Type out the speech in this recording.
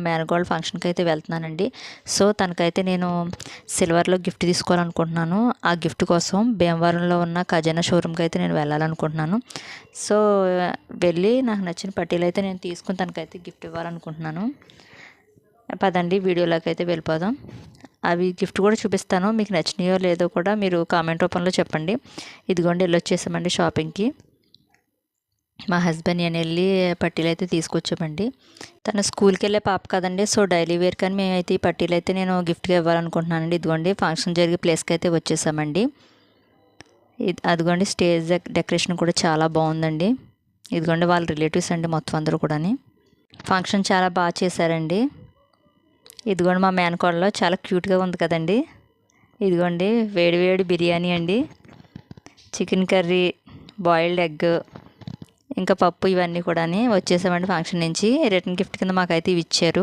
మేనగోళ్ళ ఫంక్షన్కి అయితే వెళ్తున్నానండి. సో తనకైతే నేను సిల్వర్లో గిఫ్ట్ తీసుకోవాలనుకుంటున్నాను. ఆ గిఫ్ట్ కోసం భీమవరంలో ఉన్న ఖజానా షోరూమ్కి అయితే నేను వెళ్ళాలనుకుంటున్నాను. సో వెళ్ళి నాకు నచ్చిన పట్టీలు అయితే నేను తీసుకుని తనకైతే గిఫ్ట్ ఇవ్వాలనుకుంటున్నాను. పదండి వీడియోలోకి అయితే వెళ్ళిపోదాం. అవి గిఫ్ట్ కూడా చూపిస్తాను. మీకు నచ్చినాయో లేదో కూడా మీరు కామెంట్ రూపంలో చెప్పండి. ఇదిగోండి వెళ్ళొచ్చేసామండి షాపింగ్కి. మా హస్బెండ్ నేను వెళ్ళి పట్టీలు అయితే తీసుకొచ్చామండి. తను స్కూల్కి వెళ్ళే పాప కదండి. సో డైలీ వేర్ కానీ మేమైతే ఈ పట్టీలు అయితే నేను గిఫ్ట్గా ఇవ్వాలనుకుంటున్నానండి. ఇదిగోండి ఫంక్షన్ జరిగే ప్లేస్కి అయితే వచ్చేసామండి. అదిగోండి స్టేజ్ డెకరేషన్ కూడా చాలా బాగుందండి. ఇదిగోండి వాళ్ళ రిలేటివ్స్ అండి మొత్తం అందరూ కూడా. ఫంక్షన్ చాలా బాగా చేశారండి. ఇదిగోండి మా మేనకోడలో చాలా క్యూట్గా ఉంది కదండి. ఇదిగోండి వేడి వేడి బిర్యానీ అండి, చికెన్ కర్రీ, బాయిల్డ్ ఎగ్, ఇంకా పప్పు ఇవన్నీ కూడా వచ్చేసామండి ఫంక్షన్ నుంచి. రిటర్న్ గిఫ్ట్ కింద మాకైతే ఇవి ఇచ్చారు.